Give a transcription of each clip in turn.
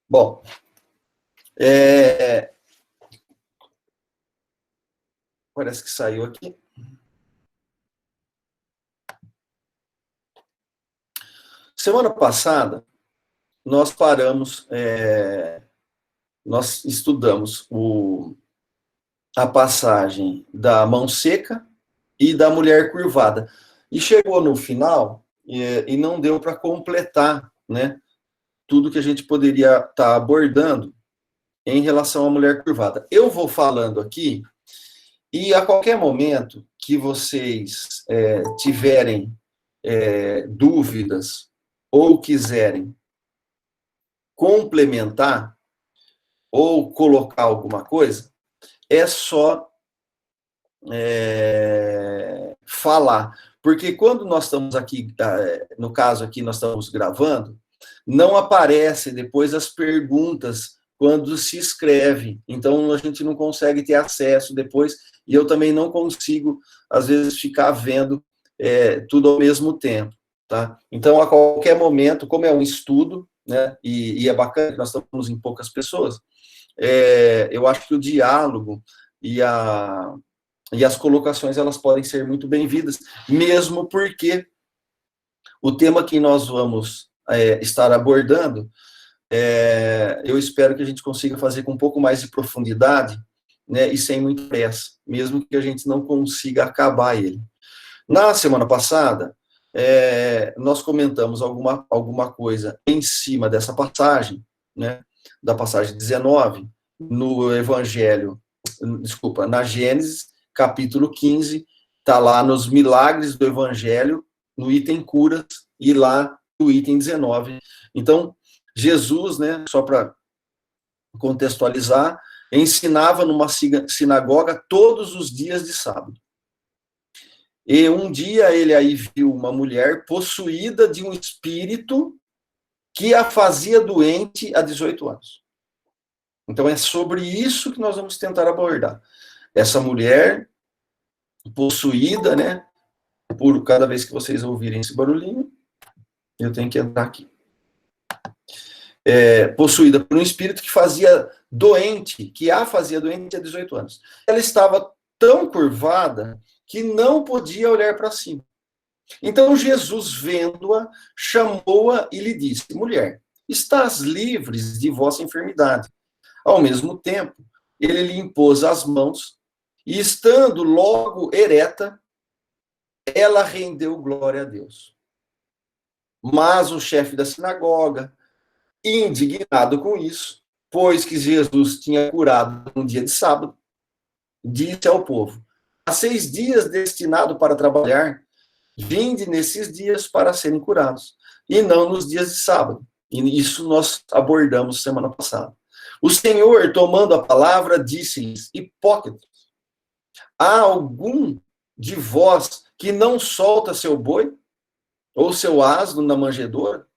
Bom, parece que saiu aqui. Semana passada, nós paramos, nós estudamos a passagem da mão seca e da mulher curvada. E chegou no final e não deu para completar, né, tudo que a gente poderia estar abordando em relação à mulher curvada. Eu vou falando aqui, e a qualquer momento que vocês tiverem dúvidas ou quiserem complementar ou colocar alguma coisa, é só falar. Porque quando nós estamos aqui, no caso aqui, nós estamos gravando, não aparece depois as perguntas quando se escreve. Então, a gente não consegue ter acesso depois, e eu também não consigo, às vezes, ficar vendo tudo ao mesmo tempo. Tá? Então, a qualquer momento, como é um estudo, né, e é bacana que nós estamos em poucas pessoas, eu acho que o diálogo e as colocações, elas podem ser muito bem-vindas, mesmo porque o tema que nós vamos estar abordando, eu espero que a gente consiga fazer com um pouco mais de profundidade, né, e sem muita pressa, mesmo que a gente não consiga acabar ele. Na semana passada, nós comentamos alguma coisa em cima dessa passagem, né, da passagem 19, no Evangelho, desculpa, na Gênesis, capítulo 15, está lá nos milagres do Evangelho, no item curas, e lá no item 19. Então, Jesus, né, só para contextualizar, ensinava numa sinagoga todos os dias de sábado. E um dia ele aí viu uma mulher possuída de um espírito que a fazia doente há 18 anos. Então é sobre isso que nós vamos tentar abordar. Essa mulher possuída, né, por cada vez que vocês ouvirem esse barulhinho, eu tenho que entrar aqui. Possuída por um espírito que fazia doente, que a fazia doente há 18 anos. Ela estava tão curvada que não podia olhar para cima. Então Jesus, vendo-a, chamou-a e lhe disse: mulher, estás livres de vossa enfermidade. Ao mesmo tempo, ele lhe impôs as mãos e, estando logo ereta, ela rendeu glória a Deus. Mas o chefe da sinagoga, indignado com isso, pois que Jesus tinha curado no dia de sábado, disse ao povo: há 6 dias destinado para trabalhar, vinde nesses dias para serem curados, e não nos dias de sábado. E isso nós abordamos semana passada. O Senhor, tomando a palavra, disse-lhes: hipócritas, há algum de vós que não solta seu boi ou seu asno na manjedoura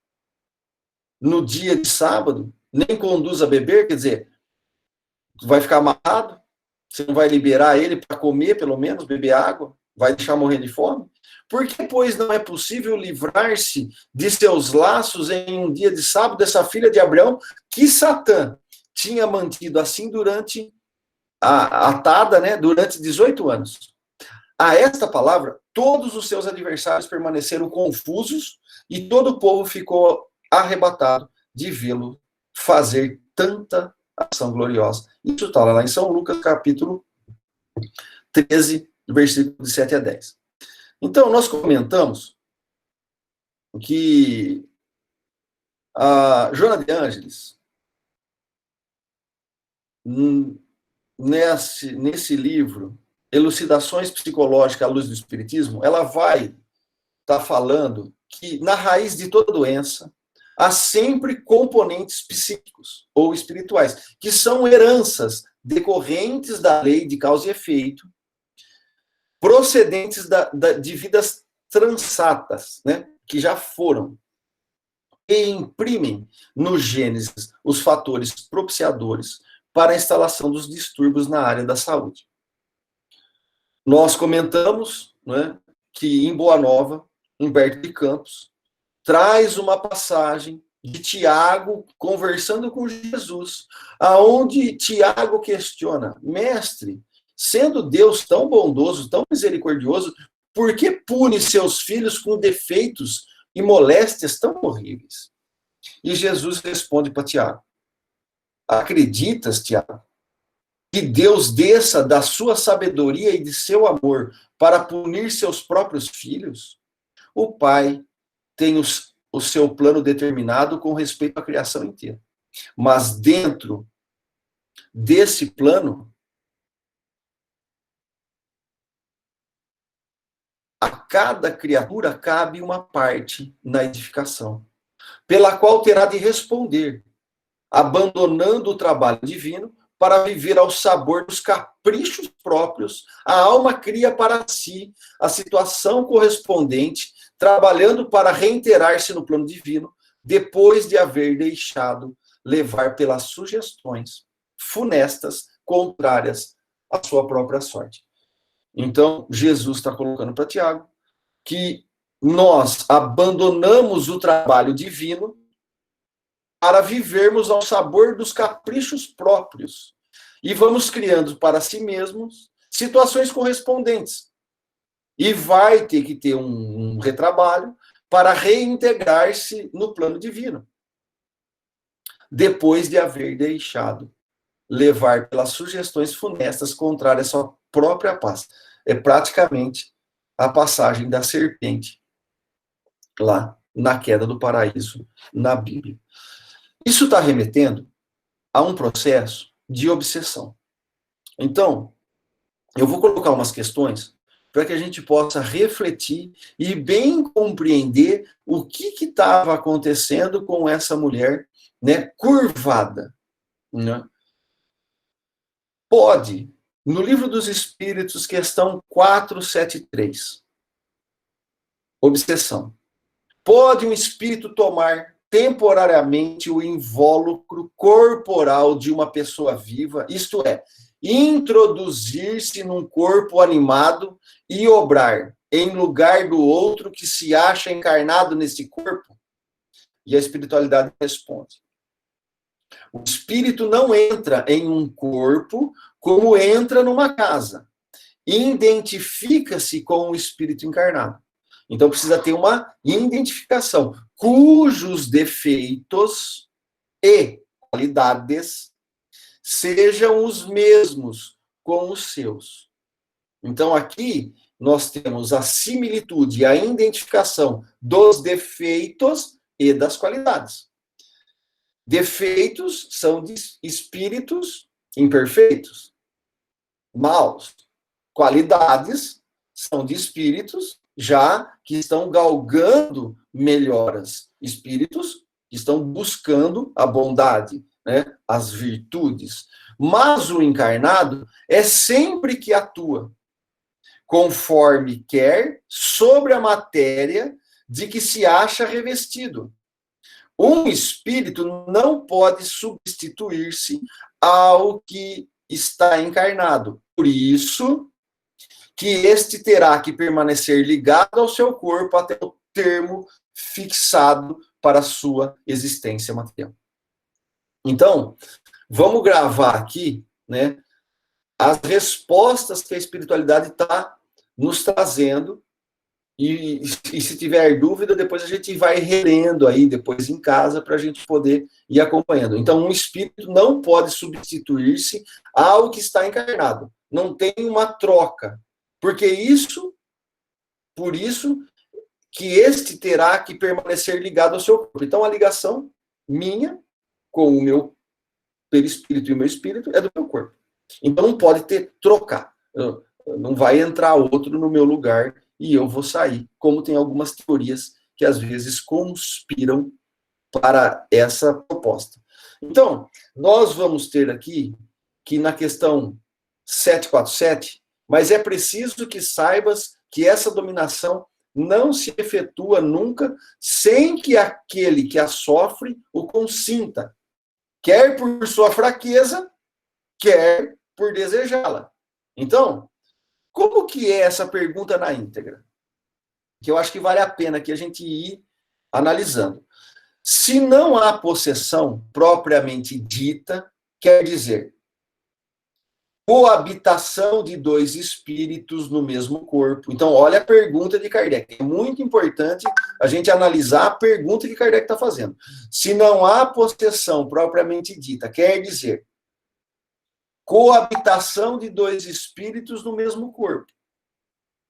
no dia de sábado, nem conduz a beber? Quer dizer, vai ficar amarrado? Você não vai liberar ele para comer, pelo menos, beber água? Vai deixar morrer de fome? Por que, pois, não é possível livrar-se de seus laços em um dia de sábado dessa filha de Abraão, que Satã tinha mantido assim durante atada, né, durante 18 anos? A esta palavra, todos os seus adversários permaneceram confusos e todo o povo ficou arrebatado de vê-lo fazer tanta ação gloriosa. Isso está lá em São Lucas, capítulo 13, versículos de 7 a 10. Então, nós comentamos que a Joana de Ângeles, nesse livro, Elucidações Psicológicas à Luz do Espiritismo, ela vai estar falando que, na raiz de toda doença, há sempre componentes psíquicos ou espirituais, que são heranças decorrentes da lei de causa e efeito, procedentes de vidas transatas, né, que já foram, e imprimem no Gênesis os fatores propiciadores para a instalação dos distúrbios na área da saúde. Nós comentamos, né, que em Boa Nova, Humberto de Campos traz uma passagem de Tiago conversando com Jesus, aonde Tiago questiona: mestre, sendo Deus tão bondoso, tão misericordioso, por que pune seus filhos com defeitos e moléstias tão horríveis? E Jesus responde para Tiago: acreditas, Tiago, que Deus desça da sua sabedoria e de seu amor para punir seus próprios filhos? O Pai tem o seu plano determinado com respeito à criação inteira. Mas dentro desse plano, a cada criatura cabe uma parte na edificação, pela qual terá de responder, abandonando o trabalho divino para viver ao sabor dos caprichos próprios. A alma cria para si a situação correspondente, trabalhando para reiterar-se no plano divino, depois de haver deixado levar pelas sugestões funestas, contrárias à sua própria sorte. Então, Jesus está colocando para Tiago que nós abandonamos o trabalho divino para vivermos ao sabor dos caprichos próprios. E vamos criando para si mesmos situações correspondentes. E vai ter que ter um retrabalho para reintegrar-se no plano divino. Depois de haver deixado levar pelas sugestões funestas contrárias à sua própria paz. É praticamente a passagem da serpente lá na queda do paraíso na Bíblia. Isso está remetendo a um processo de obsessão. Então, eu vou colocar umas questões para que a gente possa refletir e bem compreender o que estava acontecendo com essa mulher, né, curvada. Né? Pode, no Livro dos Espíritos, questão 473, obsessão. Pode um espírito tomar temporariamente o invólucro corporal de uma pessoa viva, isto é, introduzir-se num corpo animado e obrar em lugar do outro que se acha encarnado nesse corpo? E a espiritualidade responde: o espírito não entra em um corpo como entra numa casa. Identifica-se com o espírito encarnado. Então precisa ter uma identificação, cujos defeitos e qualidades sejam os mesmos com os seus. Então aqui nós temos a similitude, a identificação dos defeitos e das qualidades. Defeitos são de espíritos imperfeitos, maus. Qualidades são de espíritos já que estão galgando melhoras, espíritos que estão buscando a bondade, né, as virtudes. Mas o encarnado é sempre que atua conforme quer sobre a matéria de que se acha revestido. Um espírito não pode substituir-se ao que está encarnado. Por isso que este terá que permanecer ligado ao seu corpo até o termo fixado para a sua existência material. Então, vamos gravar aqui, né, as respostas que a espiritualidade está nos trazendo. E se tiver dúvida, depois a gente vai relendo aí, depois em casa, para a gente poder ir acompanhando. Então, um espírito não pode substituir-se ao que está encarnado. Não tem uma troca. Porque por isso, que este terá que permanecer ligado ao seu corpo. Então, a ligação minha com o meu perispírito e o meu espírito é do meu corpo. Então, não pode ter trocar. Não vai entrar outro no meu lugar e eu vou sair, como tem algumas teorias que às vezes conspiram para essa proposta. Então, nós vamos ter aqui, que na questão 747, mas é preciso que saibas que essa dominação não se efetua nunca sem que aquele que a sofre o consinta, quer por sua fraqueza, quer por desejá-la. Então, como que é essa pergunta na íntegra? Que eu acho que vale a pena que a gente ir analisando. Se não há possessão propriamente dita, quer dizer, coabitação de dois espíritos no mesmo corpo. Então, olha a pergunta de Kardec. É muito importante a gente analisar a pergunta que Kardec está fazendo. Se não há possessão propriamente dita, quer dizer, coabitação de dois espíritos no mesmo corpo.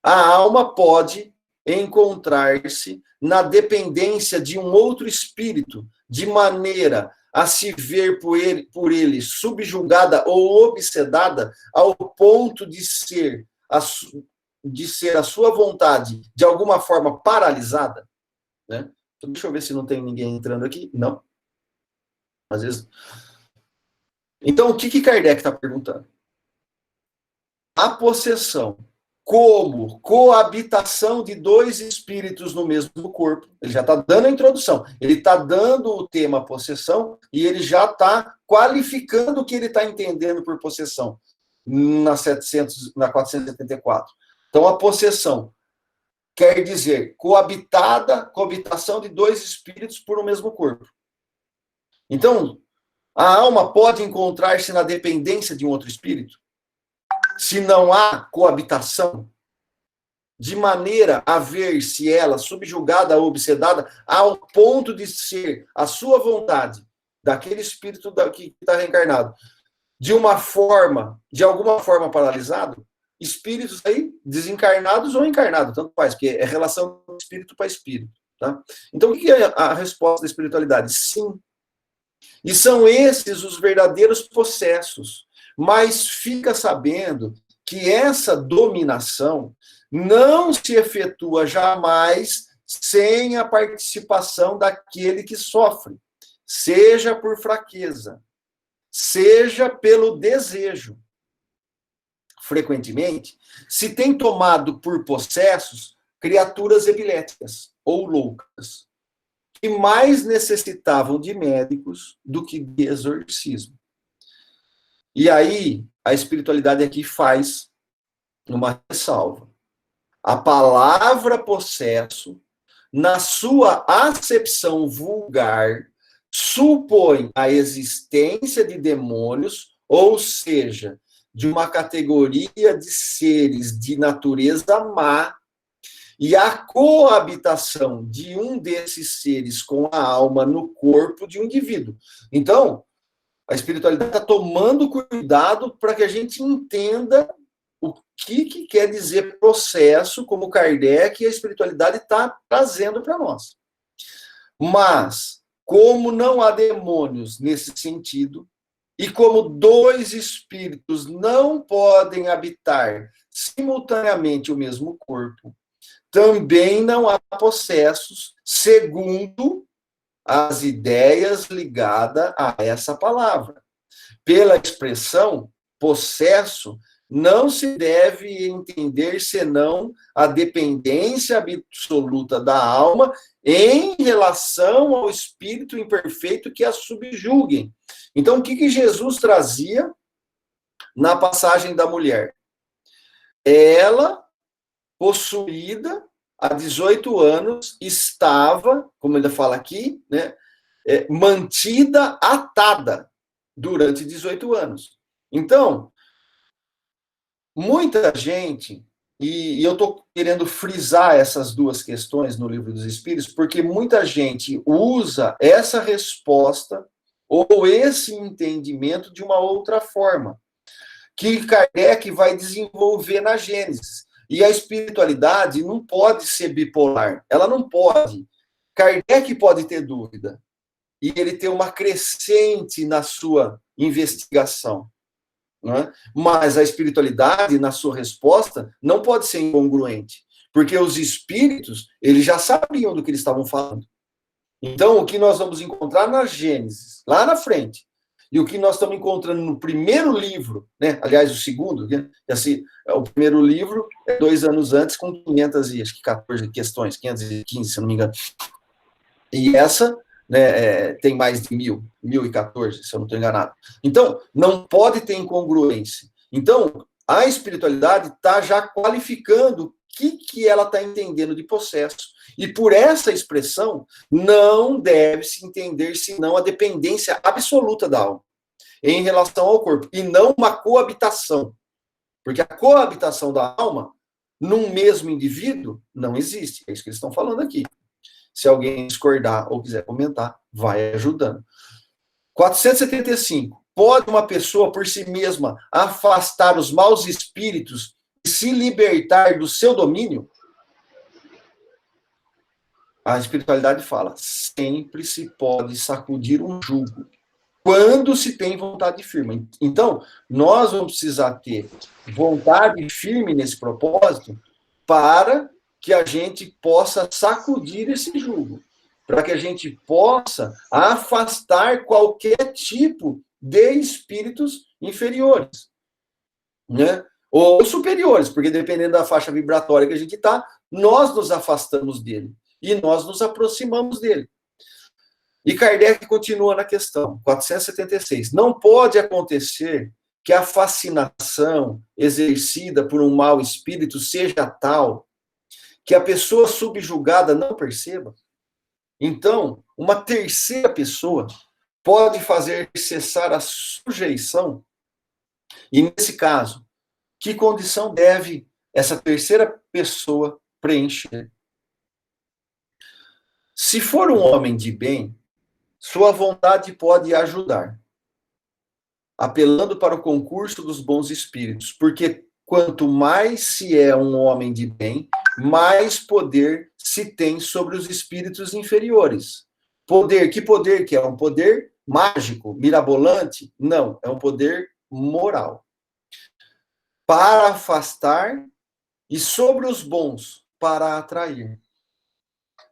A alma pode encontrar-se na dependência de um outro espírito, de maneira a se ver por ele subjugada ou obsedada ao ponto de ser a sua vontade de alguma forma paralisada, né? Então, deixa eu ver se não tem ninguém entrando aqui. Não. Às vezes. Então, o que Kardec está perguntando? A possessão como coabitação de dois espíritos no mesmo corpo. Ele já está dando a introdução. Ele está dando o tema possessão e ele já está qualificando o que ele está entendendo por possessão na 474. Então, a possessão quer dizer coabitação de dois espíritos por um mesmo corpo. Então, a alma pode encontrar-se na dependência de um outro espírito? Se não há coabitação, de maneira a ver-se ela subjugada ou obsedada ao ponto de ser a sua vontade, daquele espírito que está reencarnado, de alguma forma paralisado, espíritos aí desencarnados ou encarnados, tanto faz, porque é relação de espírito para espírito. Tá? Então, o que é a resposta da espiritualidade? Sim. E são esses os verdadeiros possessos. Mas fica sabendo que essa dominação não se efetua jamais sem a participação daquele que sofre, seja por fraqueza, seja pelo desejo. Frequentemente, se tem tomado por possessos criaturas epiléticas ou loucas, que mais necessitavam de médicos do que de exorcismo. E aí, a espiritualidade aqui faz uma ressalva. A palavra possesso, na sua acepção vulgar, supõe a existência de demônios, ou seja, de uma categoria de seres de natureza má, e a coabitação de um desses seres com a alma no corpo de um indivíduo. Então, a espiritualidade está tomando cuidado para que a gente entenda o que quer dizer processo, como Kardec e a espiritualidade está trazendo para nós. Mas, como não há demônios nesse sentido, e como dois espíritos não podem habitar simultaneamente o mesmo corpo, também não há possessos, segundo as ideias ligadas a essa palavra. Pela expressão possesso, não se deve entender senão a dependência absoluta da alma em relação ao espírito imperfeito que a subjuguem. Então, o que Jesus trazia na passagem da mulher? Ela, possuída, há 18 anos, estava, como ele fala aqui, né, mantida atada durante 18 anos. Então, muita gente, e eu estou querendo frisar essas duas questões no Livro dos Espíritos, porque muita gente usa essa resposta ou esse entendimento de uma outra forma, que Kardec vai desenvolver na Gênesis. E a espiritualidade não pode ser bipolar. Ela não pode. Kardec pode ter dúvida. E ele ter uma crescente na sua investigação. Não é? Mas a espiritualidade, na sua resposta, não pode ser incongruente. Porque os espíritos, eles já sabiam do que eles estavam falando. Então, o que nós vamos encontrar na Gênesis, lá na frente, e o que nós estamos encontrando no primeiro livro, né? Aliás, o segundo, né? Assim, o primeiro livro é 2 anos antes, com 514 questões, 515, se eu não me engano. E essa, né, tem mais de 1014, se eu não estou enganado. Então, não pode ter incongruência. Então, a espiritualidade está já qualificando o que ela está entendendo de processo. E por essa expressão, não deve-se entender senão a dependência absoluta da alma em relação ao corpo, e não uma coabitação. Porque a coabitação da alma, num mesmo indivíduo, não existe. É isso que eles estão falando aqui. Se alguém discordar ou quiser comentar, vai ajudando. 475. Pode uma pessoa por si mesma afastar os maus espíritos e se libertar do seu domínio? A espiritualidade fala, sempre se pode sacudir um jugo, quando se tem vontade firme. Então, nós vamos precisar ter vontade firme nesse propósito para que a gente possa sacudir esse jugo, para que a gente possa afastar qualquer tipo de espíritos inferiores, né? Ou superiores, porque dependendo da faixa vibratória que a gente está, nós nos afastamos dele e nós nos aproximamos dele. E Kardec continua na questão 476. Não pode acontecer que a fascinação exercida por um mau espírito seja tal que a pessoa subjugada não perceba. Então, uma terceira pessoa pode fazer cessar a sujeição. E, nesse caso, que condição deve essa terceira pessoa preencher? Se for um homem de bem, sua vontade pode ajudar, apelando para o concurso dos bons espíritos, porque quanto mais se é um homem de bem, mais poder se tem sobre os espíritos inferiores. Poder, que poder que é? Um poder mágico, mirabolante? Não, é um poder moral. Para afastar e sobre os bons, para atrair.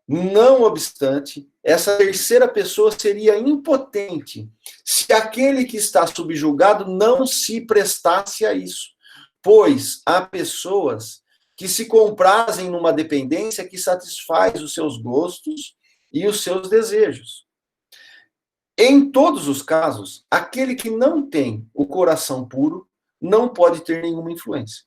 Não obstante, essa terceira pessoa seria impotente se aquele que está subjugado não se prestasse a isso, pois há pessoas que se comprazem numa dependência que satisfaz os seus gostos e os seus desejos. Em todos os casos, aquele que não tem o coração puro não pode ter nenhuma influência.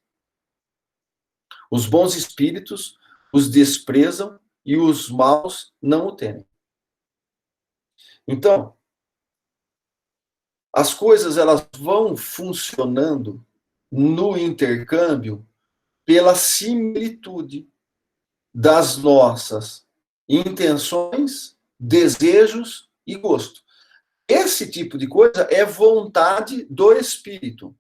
Os bons espíritos os desprezam e os maus não o temem. Então, as coisas elas vão funcionando no intercâmbio pela similitude das nossas intenções, desejos e gosto. Esse tipo de coisa é vontade do espírito.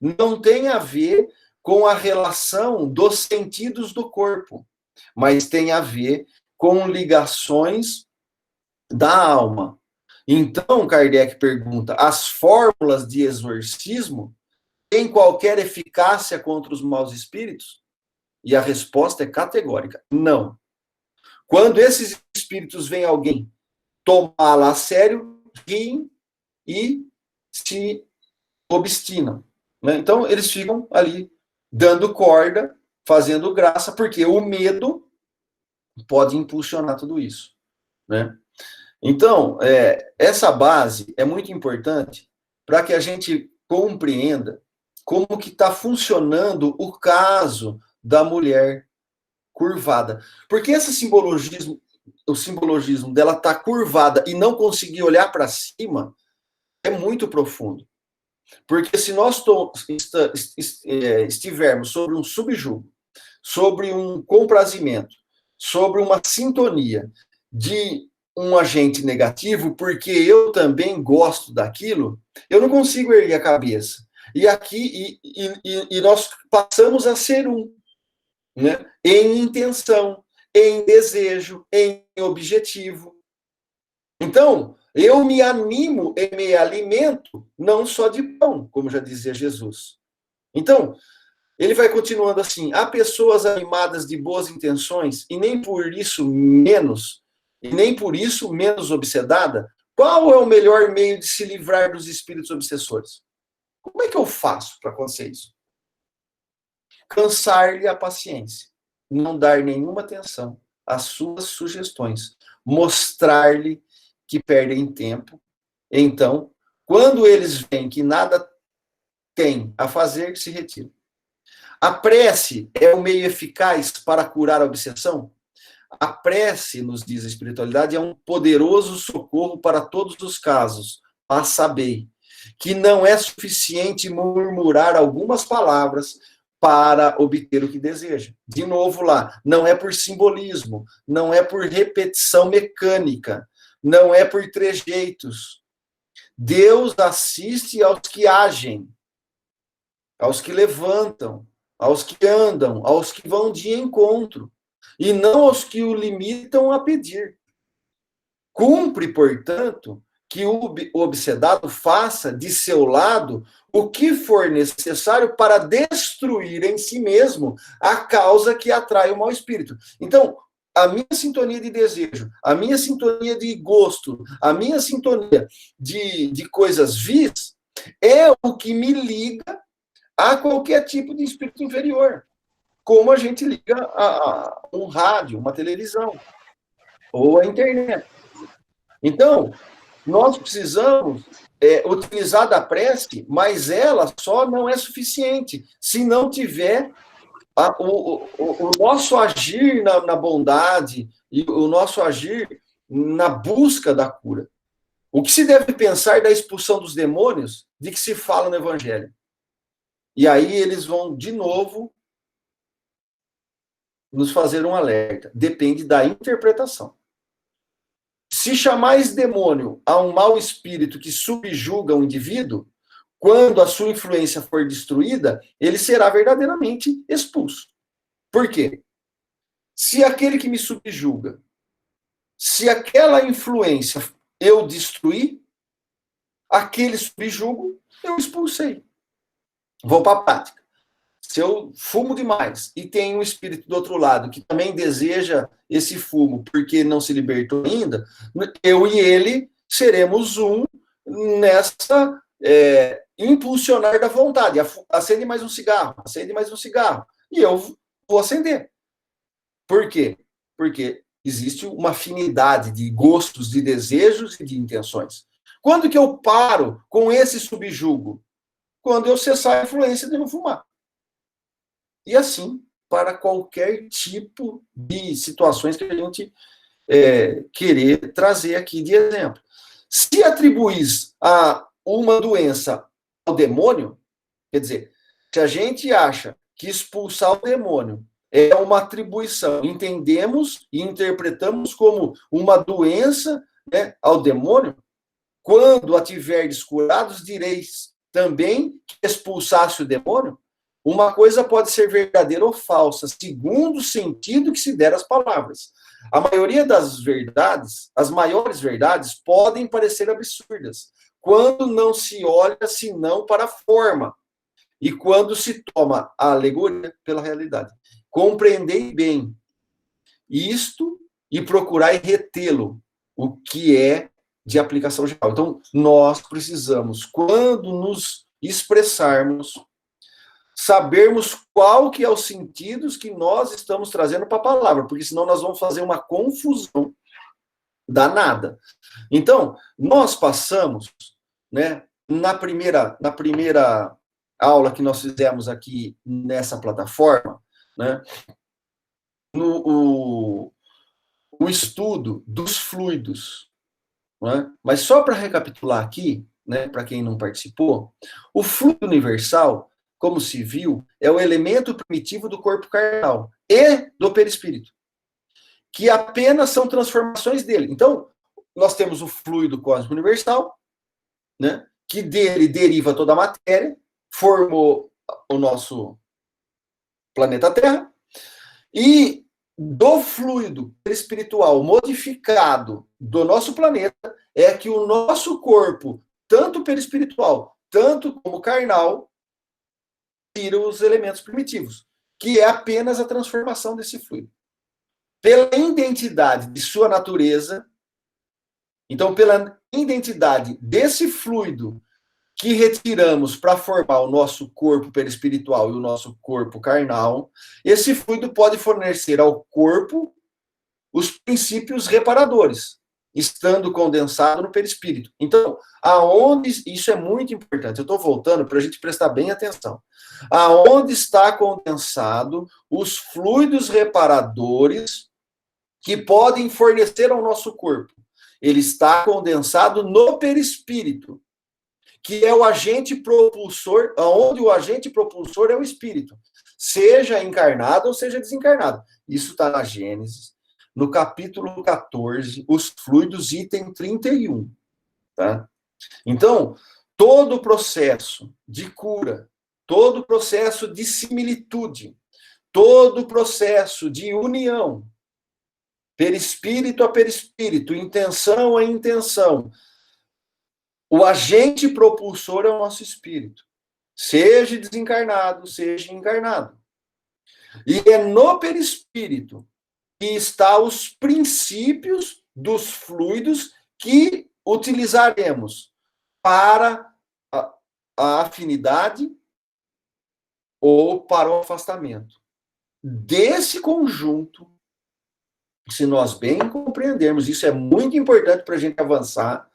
Não tem a ver com a relação dos sentidos do corpo, mas tem a ver com ligações da alma. Então, Kardec pergunta, as fórmulas de exorcismo têm qualquer eficácia contra os maus espíritos? E a resposta é categórica, não. Quando esses espíritos veem alguém tomá-la a sério, riem e se obstinam, né? Então, eles ficam ali dando corda, fazendo graça, porque o medo pode impulsionar tudo isso, né? Então, essa base é muito importante para que a gente compreenda como que está funcionando o caso da mulher curvada. Porque esse simbolismo, o simbologismo dela estar curvada e não conseguir olhar para cima é muito profundo. Porque se nós estivermos sobre um subjugo, sobre um comprazimento, sobre uma sintonia de um agente negativo, porque eu também gosto daquilo, eu não consigo erguer a cabeça. E aqui, nós passamos a ser um, né? Em intenção, em desejo, em objetivo. Então, eu me animo e me alimento não só de pão, como já dizia Jesus. Então, ele vai continuando assim, há pessoas animadas de boas intenções e nem por isso menos obsedada. Qual é o melhor meio de se livrar dos espíritos obsessores? Como é que eu faço para acontecer isso? Cansar-lhe a paciência, não dar nenhuma atenção às suas sugestões, mostrar-lhe que perdem tempo. Então, quando eles veem que nada tem a fazer, se retiram. A prece é o meio eficaz para curar a obsessão? a prece, nos diz a espiritualidade, é um poderoso socorro para todos os casos, a saber, que não é suficiente murmurar algumas palavras para obter o que deseja. De novo lá, não é por simbolismo, não é por repetição mecânica, não é por trejeitos. Deus assiste aos que agem, aos que levantam, aos que andam, aos que vão de encontro, e não aos que o limitam a pedir. Cumpre, portanto, que o obsedado faça de seu lado o que for necessário para destruir em si mesmo a causa que atrai o mau espírito. Então, a minha sintonia de desejo, a minha sintonia de gosto, a minha sintonia de coisas vis é o que me liga a qualquer tipo de espírito inferior, como a gente liga a um rádio, uma televisão, ou a internet. Então, nós precisamos utilizar da prece, mas ela só não é suficiente se não tiver o nosso agir na bondade e o nosso agir na busca da cura. O que se deve pensar da expulsão dos demônios de que se fala no Evangelho? E aí eles vão, de novo, nos fazer um alerta. Depende da interpretação. Se chamais demônio a um mau espírito que subjuga o indivíduo, quando a sua influência for destruída, ele será verdadeiramente expulso. Por quê? Se aquele que me subjuga, se aquela influência eu destruir, aquele subjugo eu expulsei. Vou para a prática. Se eu fumo demais e tem um espírito do outro lado que também deseja esse fumo porque não se libertou ainda, eu e ele seremos um nessa impulsionar da vontade. Acende mais um cigarro, acende mais um cigarro. E eu vou acender. Por quê? Porque existe uma afinidade de gostos, de desejos e de intenções. Quando que eu paro com esse subjugo? Quando eu cessar a influência de não fumar. E assim, para qualquer tipo de situações que a gente querer trazer aqui de exemplo. Se atribuís a uma doença ao demônio, quer dizer, se a gente acha que expulsar o demônio é uma atribuição, entendemos e interpretamos como uma doença, né, ao demônio, quando a tiverdes curados, direis também que expulsasse o demônio? Uma coisa pode ser verdadeira ou falsa, segundo o sentido que se der às palavras. A maioria das verdades, as maiores verdades, podem parecer absurdas, quando não se olha senão para a forma, e quando se toma a alegoria pela realidade. Compreendei bem isto e procurai retê-lo, o que é de aplicação geral. Então, nós precisamos, quando nos expressarmos, sabermos qual que é os sentidos que nós estamos trazendo para a palavra, porque senão nós vamos fazer uma confusão danada. Então, nós passamos, né, na primeira aula que nós fizemos aqui nessa plataforma, né, o estudo dos fluidos, né? Mas só para recapitular aqui, né, para quem não participou, o fluido universal, como se viu, é o elemento primitivo do corpo carnal e do perispírito, que apenas são transformações dele. Então, nós temos o fluido cósmico universal, né, que dele deriva toda a matéria, formou o nosso planeta Terra, e do fluido espiritual modificado do nosso planeta é que o nosso corpo, tanto perispiritual, tanto como carnal, tira os elementos primitivos, que é apenas a transformação desse fluido. Pela identidade de sua natureza, então pela identidade desse fluido que retiramos para formar o nosso corpo perispiritual e o nosso corpo carnal, esse fluido pode fornecer ao corpo os princípios reparadores, estando condensado no perispírito. Então, aonde isso é muito importante, eu estou voltando para a gente prestar bem atenção. Aonde está condensado os fluidos reparadores que podem fornecer ao nosso corpo. Ele está condensado no perispírito, que é o agente propulsor, onde o agente propulsor é o espírito, seja encarnado ou seja desencarnado. Isso está na Gênesis, no capítulo 14, os fluidos, item 31. Tá? Então, todo o processo de cura, todo o processo de similitude, todo o processo de união, perispírito a perispírito, intenção a intenção, o agente propulsor é o nosso espírito, seja desencarnado, seja encarnado. E é no perispírito que estão os princípios dos fluidos que utilizaremos para a afinidade ou para o afastamento. Desse conjunto, se nós bem compreendermos, isso é muito importante para a gente avançar,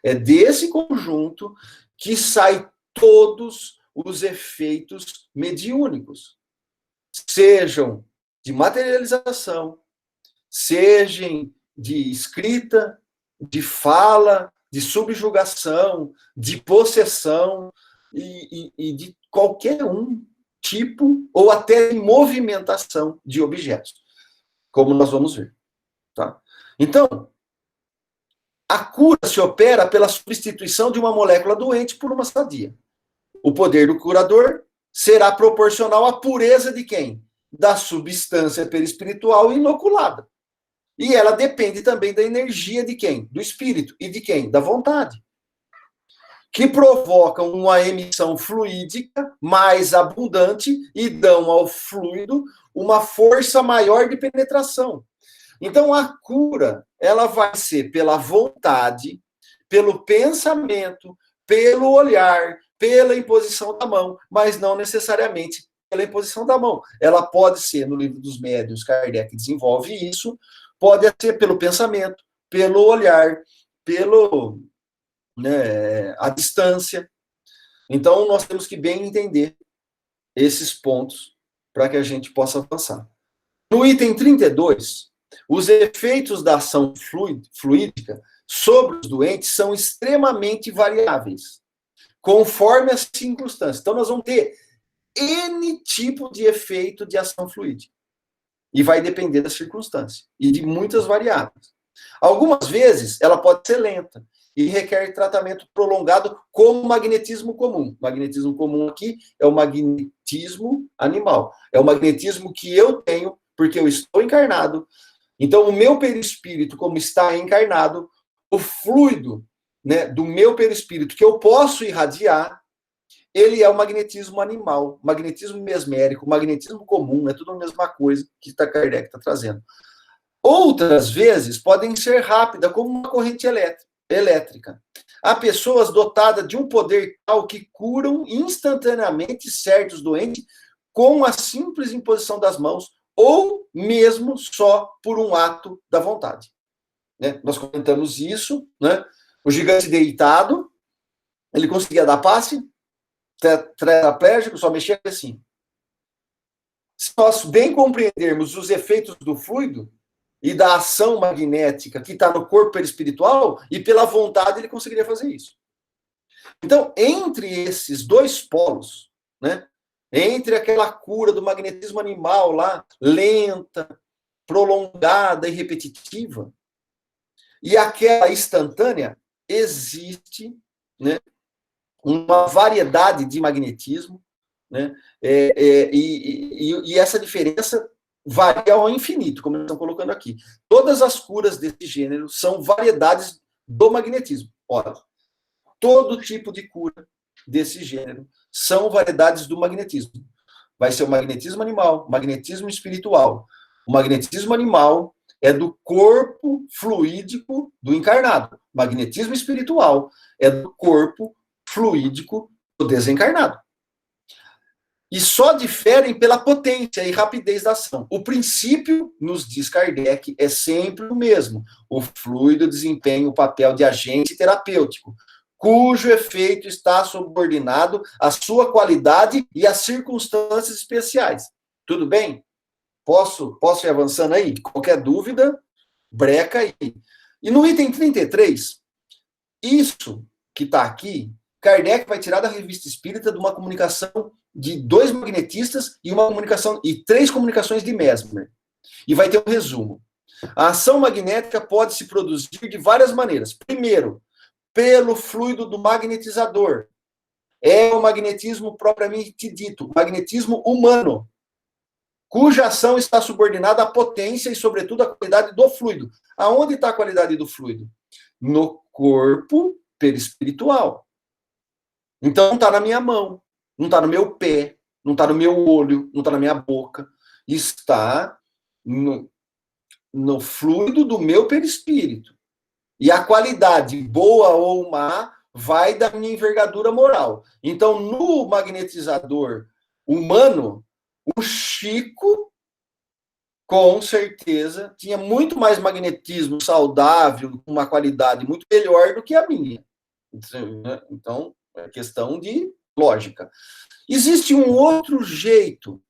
é desse conjunto que saem todos os efeitos mediúnicos, sejam de materialização, sejam de escrita, de fala, de subjugação, de possessão e de qualquer tipo, ou até de movimentação de objetos, como nós vamos ver. Tá? Então, a cura se opera pela substituição de uma molécula doente por uma sadia. O poder do curador será proporcional à pureza de quem? Da substância perispiritual inoculada. E ela depende também da energia de quem? Do espírito. E de quem? Da vontade. Que provocam uma emissão fluídica mais abundante e dão ao fluido uma força maior de penetração. Então, a cura, ela vai ser pela vontade, pelo pensamento, pelo olhar, pela imposição da mão, mas não necessariamente pela imposição da mão. Ela pode ser, no Livro dos Médiuns, Kardec desenvolve isso, pode ser pelo pensamento, pelo olhar, pelo a distância. Então, nós temos que bem entender esses pontos para que a gente possa avançar. No item 32, os efeitos da ação fluídica sobre os doentes são extremamente variáveis, conforme as circunstâncias. Então, nós vamos ter N tipo de efeito de ação fluídica. E vai depender da circunstância e de muitas variáveis. Algumas vezes, ela pode ser lenta e requer tratamento prolongado como magnetismo comum. O magnetismo comum aqui é o magnetismo animal. É o magnetismo que eu tenho porque eu estou encarnado. Então, o meu perispírito, como está encarnado, o fluido, do meu perispírito que eu posso irradiar, ele é o magnetismo animal, magnetismo mesmérico, magnetismo comum, é tudo a mesma coisa que Kardec está trazendo. Outras vezes podem ser rápidas, como uma corrente elétrica. Há pessoas dotadas de um poder tal que curam instantaneamente certos doentes com a simples imposição das mãos, ou mesmo só por um ato da vontade. Nós comentamos isso, O gigante deitado, ele conseguia dar passe, tetraplégico, só mexia assim. Se nós bem compreendermos os efeitos do fluido e da ação magnética que está no corpo perispiritual, e pela vontade ele conseguiria fazer isso. Então, entre esses dois polos, entre aquela cura do magnetismo animal lá, lenta, prolongada e repetitiva, e aquela instantânea, existe uma variedade de magnetismo, e essa diferença varia ao infinito, como eles estão colocando aqui. Todas as curas desse gênero são variedades do magnetismo. Ora, todo tipo de cura desse gênero são variedades do magnetismo. Vai ser o magnetismo animal, magnetismo espiritual. O magnetismo animal é do corpo fluídico do encarnado. O magnetismo espiritual é do corpo fluídico do desencarnado. E só diferem pela potência e rapidez da ação. O princípio, nos diz Kardec, é sempre o mesmo. O fluido desempenha o papel de agente terapêutico, cujo efeito está subordinado à sua qualidade e às circunstâncias especiais. Tudo bem? Posso ir avançando aí? Qualquer dúvida, breca aí. E no item 33, isso que está aqui, Kardec vai tirar da Revista Espírita de uma comunicação de 2 magnetistas e 3 comunicações de Mesmer. E vai ter um resumo. A ação magnética pode se produzir de várias maneiras. Primeiro, pelo fluido do magnetizador. É o magnetismo propriamente dito, magnetismo humano, cuja ação está subordinada à potência e, sobretudo, à qualidade do fluido. Aonde está a qualidade do fluido? No corpo perispiritual. Então, não está na minha mão, não está no meu pé, não está no meu olho, não está na minha boca. Está no fluido do meu perispírito. E a qualidade, boa ou má, vai da minha envergadura moral. Então, no magnetizador humano, o Chico, com certeza, tinha muito mais magnetismo saudável, com uma qualidade muito melhor do que a minha. Então, é questão de lógica. Existe um outro jeito,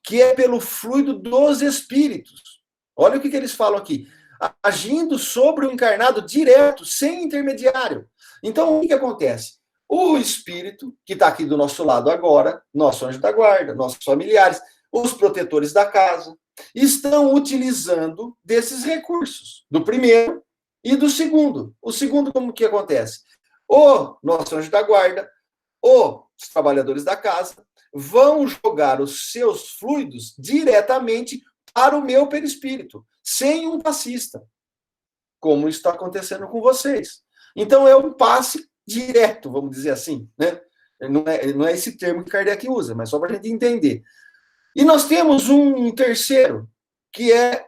que é pelo fluido dos espíritos. Olha o que eles falam aqui. Agindo sobre o encarnado direto, sem intermediário. Então, o que acontece? O espírito, que está aqui do nosso lado agora, nosso anjo da guarda, nossos familiares, os protetores da casa, estão utilizando desses recursos, do primeiro e do segundo. O segundo, como que acontece? O nosso anjo da guarda, os trabalhadores da casa, vão jogar os seus fluidos diretamente para o meu perispírito, sem um passista, como está acontecendo com vocês. Então, é um passe direto, vamos dizer assim, né? Não é esse termo que Kardec usa, mas só para a gente entender. E nós temos um terceiro, que é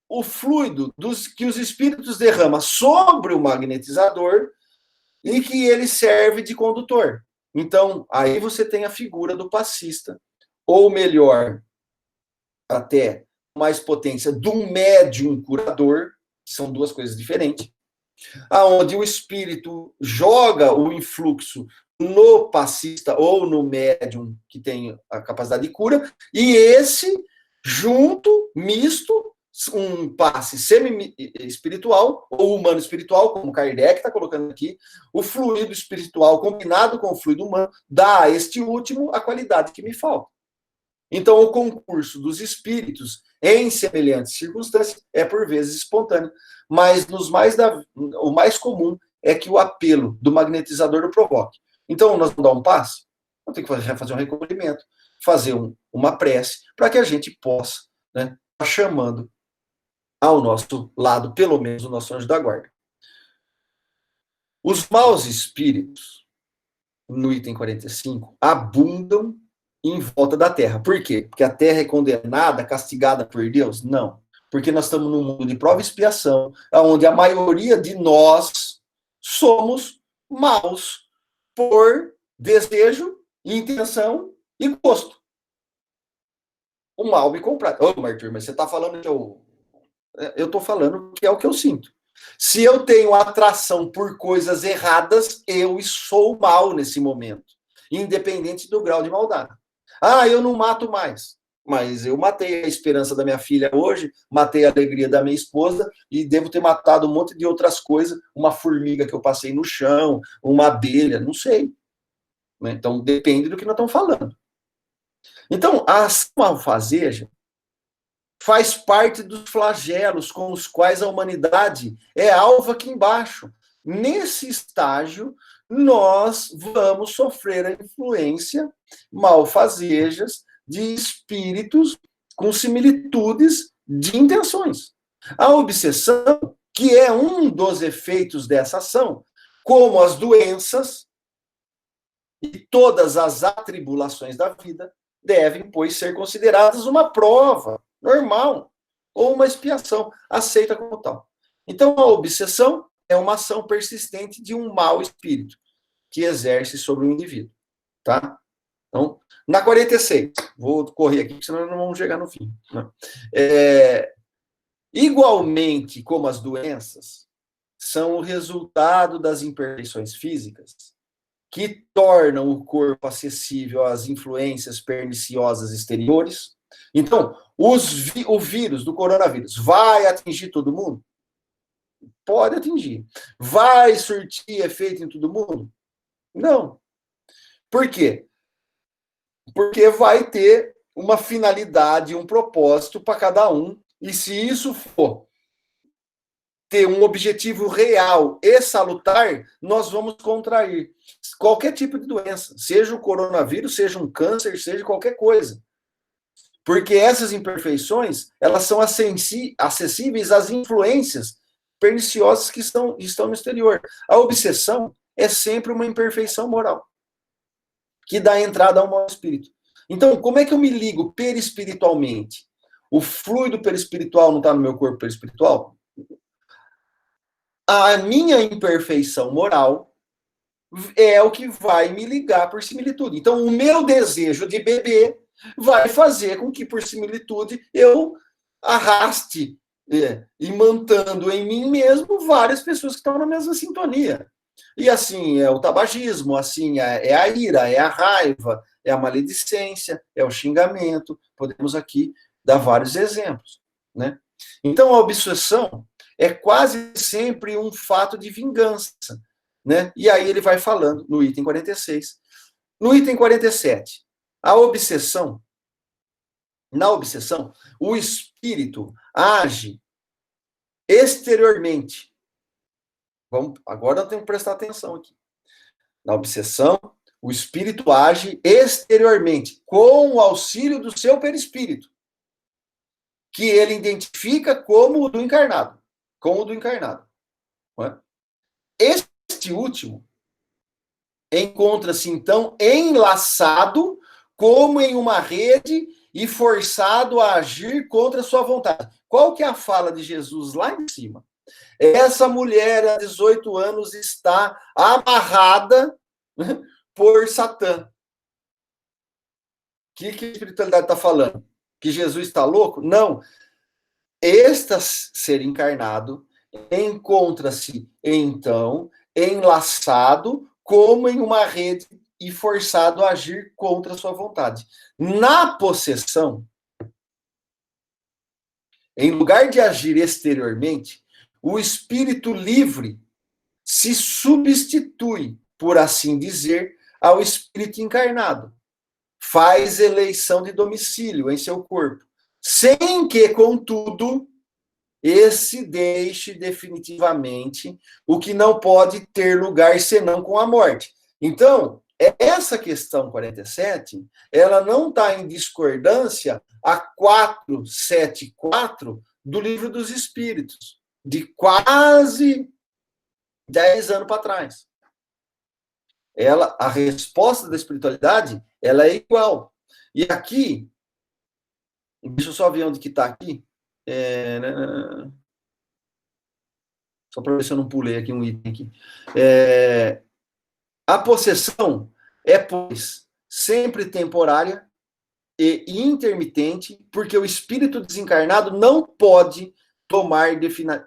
o fluido que os espíritos derramam sobre o magnetizador e que ele serve de condutor. Então, aí você tem a figura do passista, ou melhor, até mais potência, do médium curador, que são duas coisas diferentes, aonde o espírito joga o influxo no passista ou no médium que tem a capacidade de cura, e esse, junto, misto, um passe semi-espiritual ou humano espiritual, como Kardec está colocando aqui, o fluido espiritual combinado com o fluido humano dá a este último a qualidade que me falta. Então, o concurso dos espíritos em semelhantes circunstâncias é, por vezes, espontâneo, mas o mais comum é que o apelo do magnetizador o provoque. Então, nós vamos dar um passe, vamos ter que fazer um recolhimento, fazer uma prece, para que a gente possa, né, estar chamando ao nosso lado, pelo menos, o nosso anjo da guarda. Os maus espíritos, no item 45, abundam em volta da Terra. Por quê? Porque a Terra é condenada, castigada por Deus? Não. Porque nós estamos num mundo de prova e expiação, onde a maioria de nós somos maus por desejo, intenção e gosto. O mal me compra. Ô, Arthur, mas você está falando que eu estou falando que é o que eu sinto. Se eu tenho atração por coisas erradas, eu sou mal nesse momento, independente do grau de maldade. Ah, eu não mato mais. Mas eu matei a esperança da minha filha hoje, matei a alegria da minha esposa e devo ter matado um monte de outras coisas, uma formiga que eu passei no chão, uma abelha, não sei. Então, depende do que nós estamos falando. Então, a ação malfazeja faz parte dos flagelos com os quais a humanidade é alvo aqui embaixo. Nesse estágio, nós vamos sofrer a influência malfazejas de espíritos com similitudes de intenções. A obsessão, que é um dos efeitos dessa ação, como as doenças e todas as atribulações da vida, devem, pois, ser consideradas uma prova normal ou uma expiação aceita como tal. Então, a obsessão é uma ação persistente de um mau espírito que exerce sobre o indivíduo, tá? Então, na 46, vou correr aqui, senão não vamos chegar no fim. Igualmente como as doenças, são o resultado das imperfeições físicas que tornam o corpo acessível às influências perniciosas exteriores, Então, o vírus do coronavírus vai atingir todo mundo? Pode atingir. Vai surtir efeito em todo mundo? Não. Por quê? Porque vai ter uma finalidade, um propósito para cada um, e se isso for ter um objetivo real e salutar, nós vamos contrair qualquer tipo de doença, seja o coronavírus, seja um câncer, seja qualquer coisa. Porque essas imperfeições, elas são acessíveis às influências perniciosas que estão no exterior. A obsessão é sempre uma imperfeição moral, que dá entrada ao mau espírito. Então, como é que eu me ligo perispiritualmente? O fluido perispiritual não está no meu corpo perispiritual? A minha imperfeição moral é o que vai me ligar por similitude. Então, o meu desejo de beber vai fazer com que, por similitude, eu arraste, imantando em mim mesmo várias pessoas que estão na mesma sintonia. E assim é o tabagismo, assim é a ira, é a raiva, é a maledicência, é o xingamento. Podemos aqui dar vários exemplos, né? Então, a obsessão é quase sempre um fato de vingança, né? E aí ele vai falando no item 46. No item 47, a obsessão, na obsessão, o espírito age exteriormente. Agora eu tenho que prestar atenção aqui. Na obsessão, o espírito age exteriormente, com o auxílio do seu perispírito, que ele identifica como o do encarnado. Como o do encarnado. Não é? Este último encontra-se, então, enlaçado como em uma rede e forçado a agir contra a sua vontade. Qual que é a fala de Jesus lá em cima? Essa mulher, há 18 anos, está amarrada por Satã. O que a espiritualidade está falando? Que Jesus está louco? Não. Este ser encarnado encontra-se, então, enlaçado como em uma rede e forçado a agir contra a sua vontade. Na possessão, em lugar de agir exteriormente, o espírito livre se substitui, por assim dizer, ao espírito encarnado. Faz eleição de domicílio em seu corpo, sem que, contudo, esse deixe definitivamente o que não pode ter lugar senão com a morte. Então, essa questão 47, ela não está em discordância a 474 do Livro dos Espíritos, de quase 10 anos para trás. A resposta da espiritualidade, ela é igual. E aqui, deixa eu só ver onde que está aqui. Só para ver se eu não pulei aqui um item aqui. A possessão é, pois, sempre temporária e intermitente, porque o espírito desencarnado não pode tomar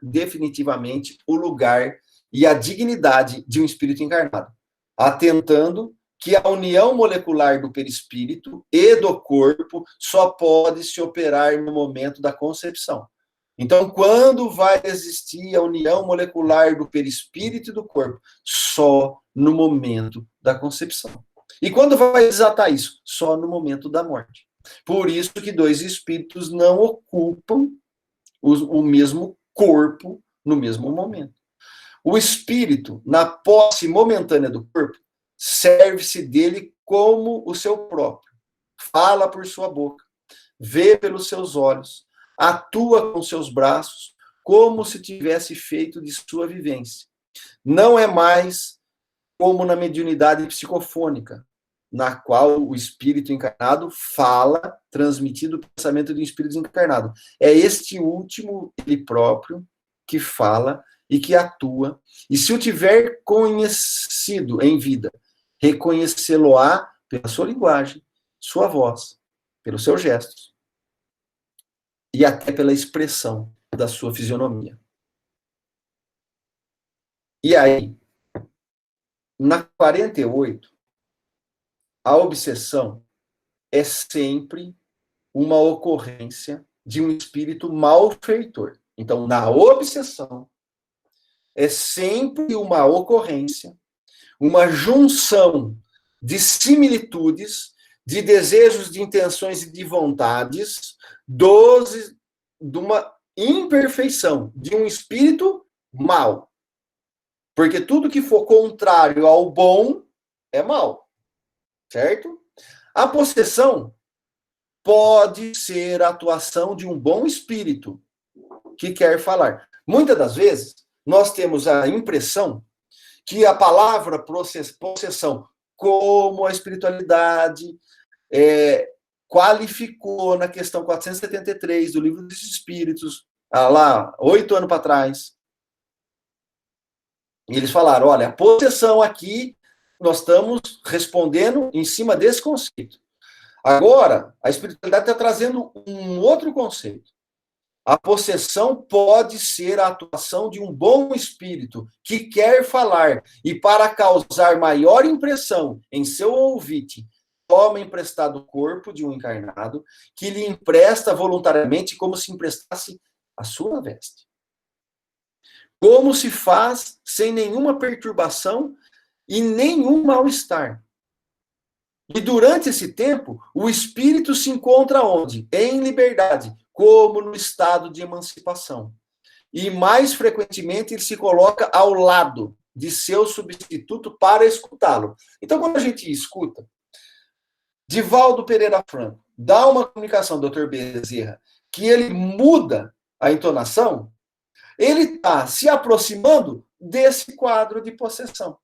definitivamente o lugar e a dignidade de um espírito encarnado, atentando que a união molecular do perispírito e do corpo só pode se operar no momento da concepção. Então, quando vai existir a união molecular do perispírito e do corpo? Só no momento da concepção. E quando vai desatar isso? Só no momento da morte. Por isso que dois espíritos não ocupam o mesmo corpo no mesmo momento. O espírito, na posse momentânea do corpo, serve-se dele como o seu próprio. Fala por sua boca, vê pelos seus olhos, atua com seus braços, como se tivesse feito de sua vivência. Não é mais como na mediunidade psicofônica, na qual o espírito encarnado fala, transmitindo o pensamento do espírito desencarnado. É este último, ele próprio, que fala e que atua. E se o tiver conhecido em vida, reconhecê-lo-á pela sua linguagem, sua voz, pelos seus gestos e até pela expressão da sua fisionomia. E aí, na 48, a obsessão é sempre uma ocorrência de um espírito malfeitor. Então, na obsessão, é sempre uma ocorrência, uma junção de similitudes, de desejos, de intenções e de vontades, de uma imperfeição, de um espírito mal. Porque tudo que for contrário ao bom é mal. Certo? A possessão pode ser a atuação de um bom espírito que quer falar. Muitas das vezes, nós temos a impressão que a palavra possessão, como a espiritualidade qualificou na questão 473 do Livro dos Espíritos, lá, 8 anos para trás. E eles falaram, olha, a possessão aqui, nós estamos respondendo em cima desse conceito. Agora, a espiritualidade está trazendo um outro conceito. A possessão pode ser a atuação de um bom espírito que quer falar e, para causar maior impressão em seu ouvinte, toma emprestado o corpo de um encarnado que lhe empresta voluntariamente como se emprestasse a sua veste. Como se faz sem nenhuma perturbação e nenhum mal-estar. E durante esse tempo, o espírito se encontra onde? Em liberdade, como no estado de emancipação. E mais frequentemente ele se coloca ao lado de seu substituto para escutá-lo. Então, quando a gente escuta Divaldo Pereira Franco dá uma comunicação do Dr. Bezerra que ele muda a entonação, ele está se aproximando desse quadro de possessão,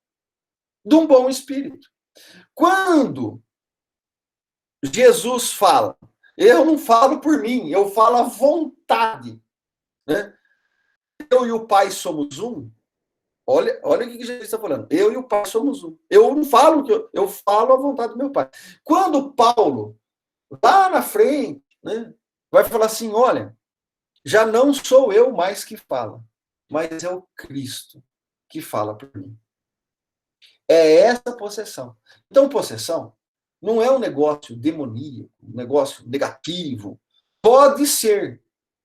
de um bom espírito. Quando Jesus fala, eu não falo por mim, eu falo à vontade, né? Eu e o Pai somos um. Olha o que Jesus está falando. Eu e o Pai somos um. Eu não falo que eu falo à vontade do meu Pai. Quando Paulo, lá na frente, né, vai falar assim, olha, já não sou eu mais que fala, mas é o Cristo que fala por mim. É essa possessão. Então, possessão não é um negócio demoníaco, um negócio negativo. Pode ser,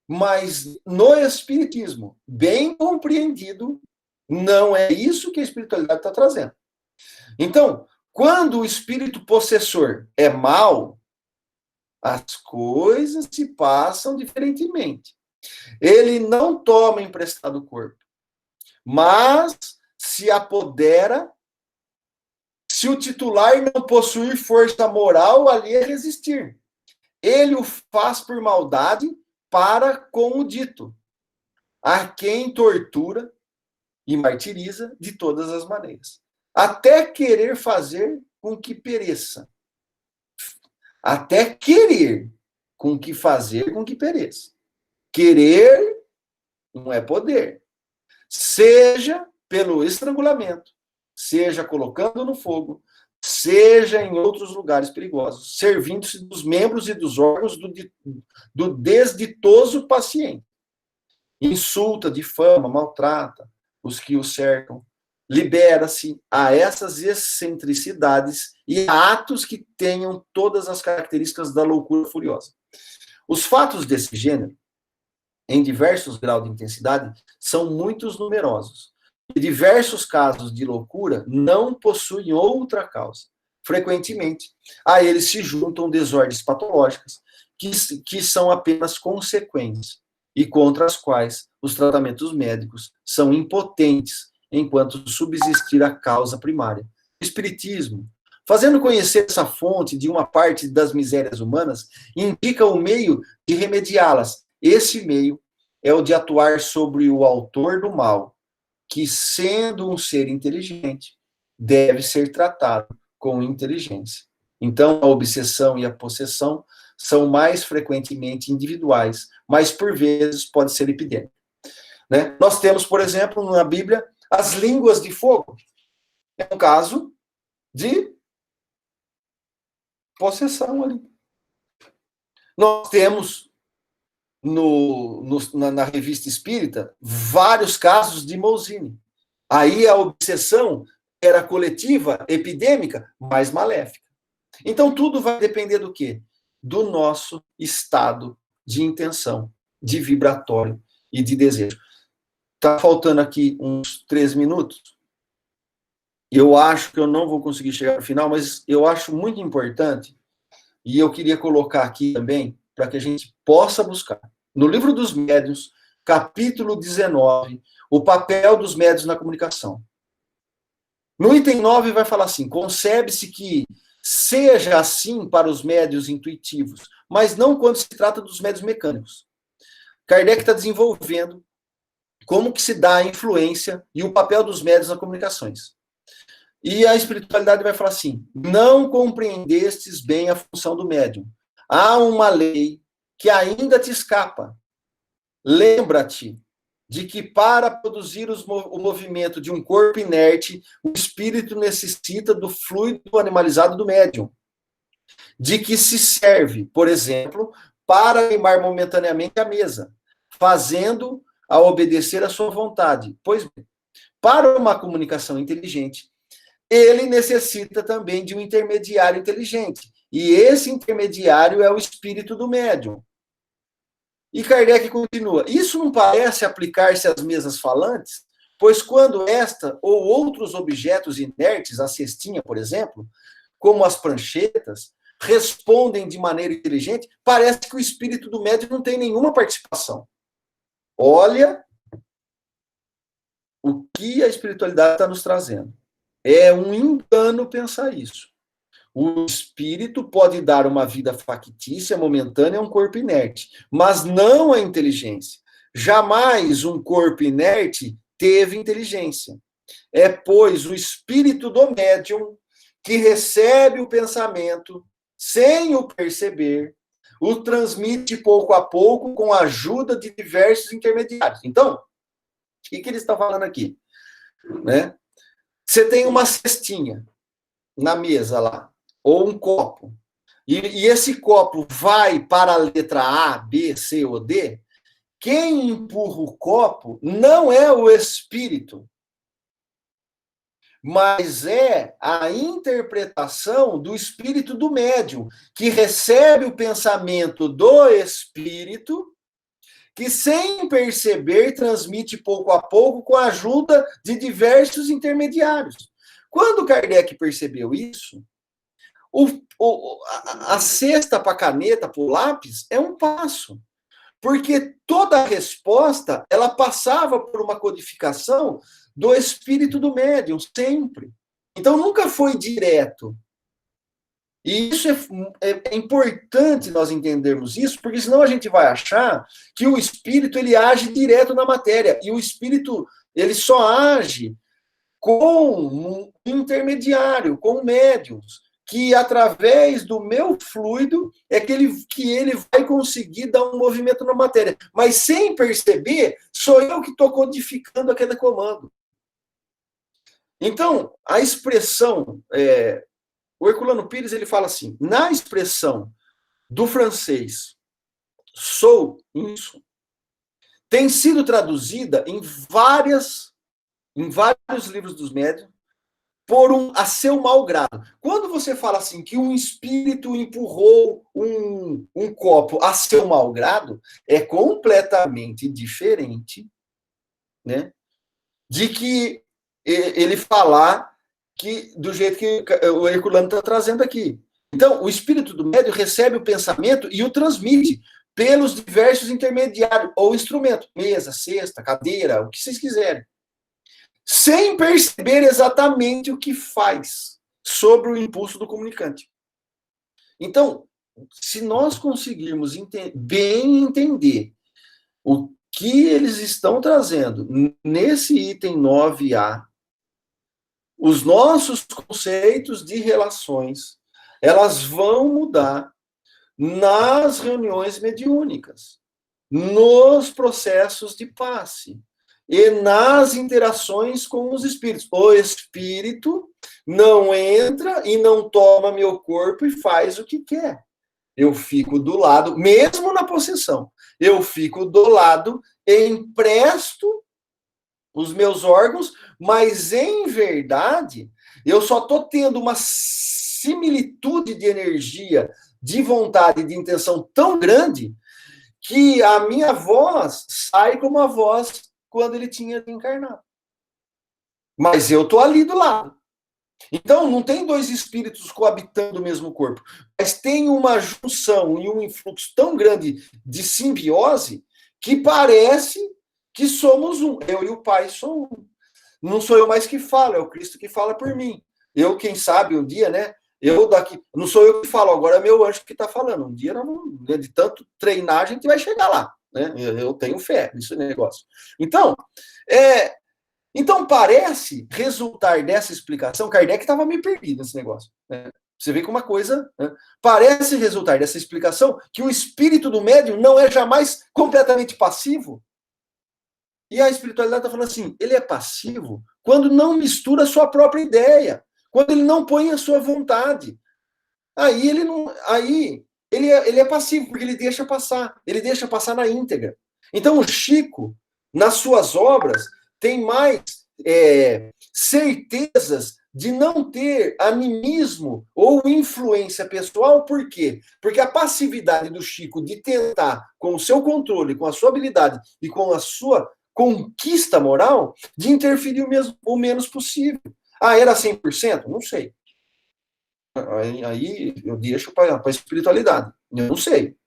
mas no Espiritismo, bem compreendido, não é isso que a espiritualidade está trazendo. Então, quando o espírito possessor é mau, as coisas se passam diferentemente. Ele não toma emprestado o corpo, mas se apodera. Se o titular não possuir força moral, ali é resistir. Ele o faz por maldade para com o dito, a quem tortura e martiriza de todas as maneiras, até querer fazer com que pereça. Até querer com que fazer com que pereça. Querer não é poder. Seja pelo estrangulamento, seja colocando no fogo, seja em outros lugares perigosos, servindo-se dos membros e dos órgãos do desditoso paciente. Insulta, difama, maltrata os que o cercam, libera-se a essas excentricidades e a atos que tenham todas as características da loucura furiosa. Os fatos desse gênero, em diversos graus de intensidade, são muito numerosos. E diversos casos de loucura não possuem outra causa. Frequentemente, a eles se juntam desordens patológicas, que são apenas consequências, e contra as quais os tratamentos médicos são impotentes, enquanto subsistir a causa primária. O Espiritismo, fazendo conhecer essa fonte de uma parte das misérias humanas, indica o meio de remediá-las. Esse meio é o de atuar sobre o autor do mal, que, sendo um ser inteligente, deve ser tratado com inteligência. Então, a obsessão e a possessão são mais frequentemente individuais, mas, por vezes, pode ser epidêmica. Né? Nós temos, por exemplo, na Bíblia, as línguas de fogo. É um caso de possessão ali. Nós temos na revista espírita vários casos de Mousine. Aí a obsessão era coletiva, epidêmica, mas maléfica. Então tudo vai depender do quê? do nosso estado de intenção, de vibratório e de desejo. Está faltando aqui uns 3 minutos. Eu acho que eu não vou conseguir chegar ao final, mas eu acho muito importante, e eu queria colocar aqui também, para que a gente possa buscar. No livro dos Médiuns, capítulo 19, o papel dos médiuns na comunicação. No item 9 vai falar assim: concebe-se que seja assim para os médiuns intuitivos, mas não quando se trata dos médiuns mecânicos. Kardec está desenvolvendo como que se dá a influência e o papel dos médiuns nas comunicações. E a espiritualidade vai falar assim: não compreendestes bem a função do médium. Há uma lei que ainda te escapa. Lembra-te de que para produzir o movimento de um corpo inerte, o espírito necessita do fluido animalizado do médium. De que se serve, por exemplo, para animar momentaneamente a mesa, fazendo a obedecer à sua vontade. Pois bem, para uma comunicação inteligente, ele necessita também de um intermediário inteligente. E esse intermediário é o espírito do médium. E Kardec continua: isso não parece aplicar-se às mesas falantes? Pois quando esta ou outros objetos inertes, a cestinha, por exemplo, como as pranchetas, respondem de maneira inteligente, parece que o espírito do médium não tem nenhuma participação. Olha o que a espiritualidade está nos trazendo. É um engano pensar isso. O espírito pode dar uma vida factícia, momentânea, a um corpo inerte, mas não a inteligência. Jamais um corpo inerte teve inteligência. É, pois, o espírito do médium que recebe o pensamento, sem o perceber, o transmite pouco a pouco com a ajuda de diversos intermediários. Então, o que ele está falando aqui? Né? Você tem uma cestinha na mesa lá, ou um copo, e esse copo vai para a letra A, B, C ou D, quem empurra o copo não é o espírito, mas é a interpretação do espírito do médium, que recebe o pensamento do espírito, que sem perceber transmite pouco a pouco com a ajuda de diversos intermediários. Quando Kardec percebeu isso, a cesta para a caneta, para o lápis, é um passo. Porque toda a resposta, ela passava por uma codificação do espírito do médium, sempre. Então, nunca foi direto. E isso é importante nós entendermos isso, porque senão a gente vai achar que o espírito ele age direto na matéria. E o espírito ele só age com um intermediário, com médiums, que através do meu fluido é que ele vai conseguir dar um movimento na matéria. Mas sem perceber, sou eu que estou codificando aquele comando. Então, a expressão... o Herculano Pires ele fala assim, na expressão do francês sou isso, tem sido traduzida em vários livros dos médiuns a seu mau grado. Quando você fala assim que um espírito empurrou um copo a seu mau grado, é completamente diferente, né, de que ele falar que do jeito que o Herculano está trazendo aqui. Então, o espírito do médium recebe o pensamento e o transmite pelos diversos intermediários ou instrumentos, mesa, cesta, cadeira, o que vocês quiserem, sem perceber exatamente o que faz sobre o impulso do comunicante. Então, se nós conseguirmos bem entender o que eles estão trazendo nesse item 9A, os nossos conceitos de relações, elas vão mudar nas reuniões mediúnicas, nos processos de passe e nas interações com os espíritos. O espírito não entra e não toma meu corpo e faz o que quer. Eu fico do lado, mesmo na possessão, eu fico do lado e empresto os meus órgãos, mas em verdade, eu só estou tendo uma similitude de energia de vontade, de intenção tão grande, que a minha voz sai como a voz quando ele tinha encarnado. Mas eu estou ali do lado. Então, não tem dois espíritos coabitando o mesmo corpo, mas tem uma junção e um influxo tão grande de simbiose que parece que somos um. Eu e o Pai sou um. Não sou eu mais que falo, é o Cristo que fala por mim. Eu, quem sabe, um dia, né? Eu daqui, não sou eu que falo, agora é meu anjo que está falando. Um dia, de tanto treinar, a gente vai chegar lá. Né? Eu tenho fé nesse negócio. Então, parece resultar dessa explicação, Kardec estava meio perdido nesse negócio. Né? Você vê que uma coisa, né? Parece resultar dessa explicação que o espírito do médium não é jamais completamente passivo. E a espiritualidade está falando assim, ele é passivo quando não mistura a sua própria ideia, quando ele não põe a sua vontade. Aí ele é passivo, porque ele deixa passar na íntegra. Então o Chico, nas suas obras, tem mais certezas de não ter animismo ou influência pessoal, por quê? Porque a passividade do Chico de tentar, com o seu controle, com a sua habilidade e com a sua conquista moral, de interferir o menos possível. Ah, era 100%? Não sei. Aí eu deixo para a espiritualidade. Eu não sei.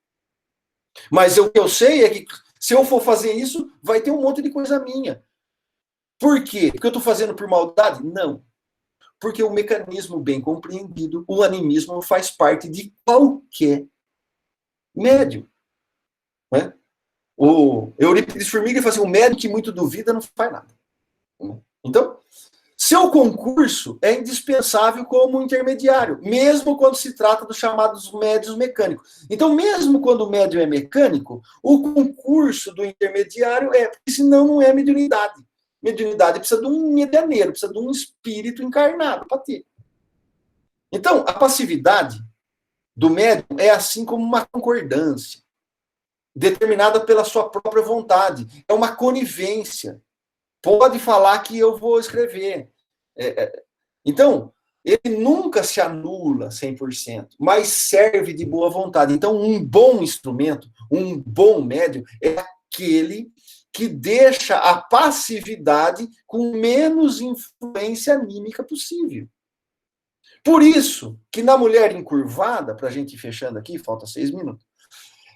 Mas o que eu sei é que se eu for fazer isso, vai ter um monte de coisa minha. Por quê? Porque eu estou fazendo por maldade? Não. Porque o mecanismo bem compreendido, o animismo faz parte de qualquer médium. Né? O Eurípides Formiga fala assim, o médium que muito duvida não faz nada. Então, seu concurso é indispensável como intermediário, mesmo quando se trata dos chamados médios mecânicos. Então, mesmo quando o médium é mecânico, o concurso do intermediário porque senão não é mediunidade. Mediunidade precisa de um medianeiro, precisa de um espírito encarnado para ter. Então, a passividade do médium é assim como uma concordância, determinada pela sua própria vontade. É uma conivência. Pode falar que eu vou escrever. Então, ele nunca se anula 100%, mas serve de boa vontade. Então, um bom instrumento, um bom médium, é aquele que deixa a passividade com menos influência anímica possível. Por isso, que na mulher encurvada, para a gente ir fechando aqui, falta 6 minutos,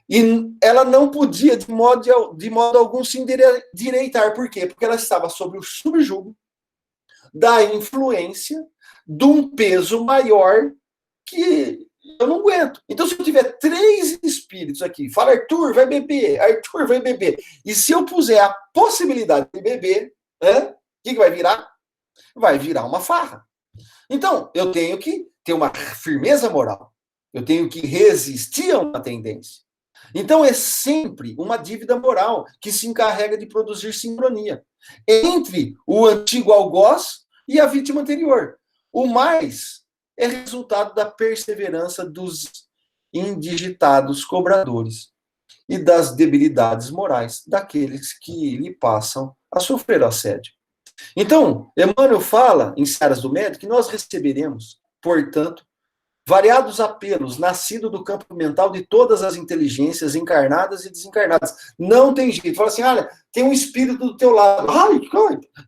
e ela não podia, de modo algum, se endireitar. Por quê? Porque ela estava sob o subjugo da influência de um peso maior que eu não aguento. Então, se eu tiver 3 espíritos aqui, fala, Arthur, vai beber, e se eu puser a possibilidade de beber, o que vai virar? Vai virar uma farra. Então, eu tenho que ter uma firmeza moral. Eu tenho que resistir a uma tendência. Então, é sempre uma dívida moral que se encarrega de produzir sincronia entre o antigo algoz e a vítima anterior. O mais é resultado da perseverança dos indigitados cobradores e das debilidades morais daqueles que lhe passam a sofrer assédio. Então, Emmanuel fala, em Searas do Médico, que nós receberemos, portanto, variados apelos, nascido do campo mental de todas as inteligências encarnadas e desencarnadas. Não tem jeito. Fala assim, olha, tem um espírito do teu lado. Ai,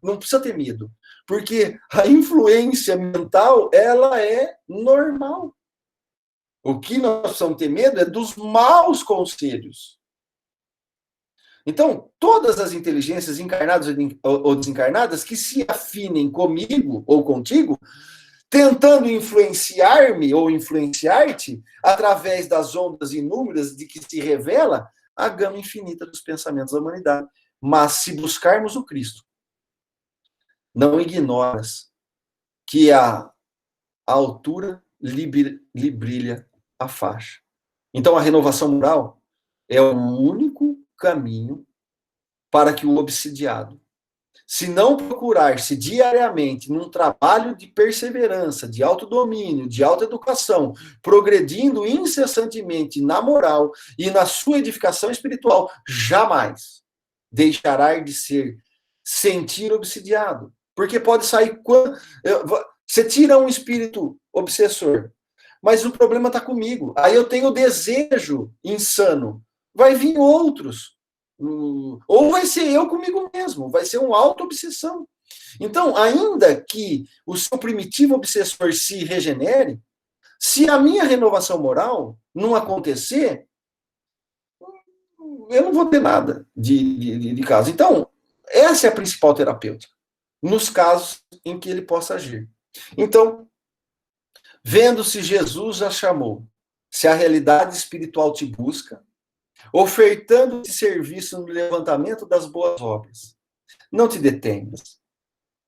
não precisa ter medo. Porque a influência mental, ela é normal. O que nós precisamos ter medo é dos maus conselhos. Então, todas as inteligências encarnadas ou desencarnadas que se afinem comigo ou contigo, tentando influenciar-me ou influenciar-te através das ondas inúmeras de que se revela a gama infinita dos pensamentos da humanidade. Mas se buscarmos o Cristo, não ignoras que a altura lhe brilha a faixa. Então, a renovação moral é o único caminho para que o obsidiado, se não procurar-se diariamente num trabalho de perseverança, de autodomínio, de autoeducação, progredindo incessantemente na moral e na sua edificação espiritual, jamais deixará de sentir obsidiado. Porque pode sair quando... Você tira um espírito obsessor, mas o problema está comigo. Aí eu tenho o desejo insano. Vai vir outros. Ou vai ser eu comigo mesmo, vai ser uma auto-obsessão. Então, ainda que o seu primitivo obsessor se regenere, se a minha renovação moral não acontecer, eu não vou ter nada de caso. Então, essa é a principal terapêutica, nos casos em que ele possa agir. Então, vendo se Jesus a chamou, se a realidade espiritual te busca, ofertando-te serviço no levantamento das boas obras, não te detenhas,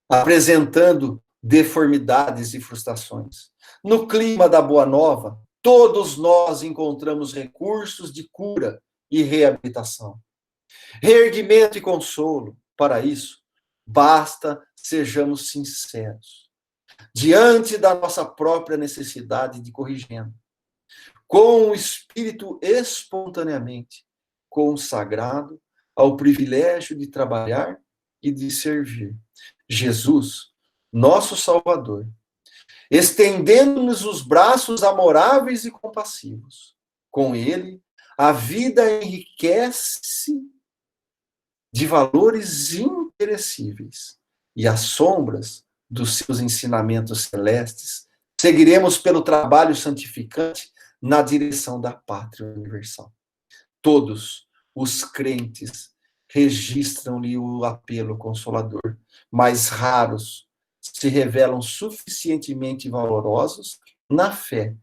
apresentando deformidades e frustrações. No clima da Boa Nova, todos nós encontramos recursos de cura e reabilitação. Reerguimento e consolo. Para isso, basta sejamos sinceros, diante da nossa própria necessidade de corrigendo, com o espírito espontaneamente consagrado ao privilégio de trabalhar e de servir. Jesus, nosso Salvador, estendendo-nos os braços amoráveis e compassivos. Com ele, a vida enriquece de valores imperecíveis e as sombras dos seus ensinamentos celestes seguiremos pelo trabalho santificante na direção da pátria universal. Todos os crentes registram-lhe o apelo consolador, mas raros se revelam suficientemente valorosos na fé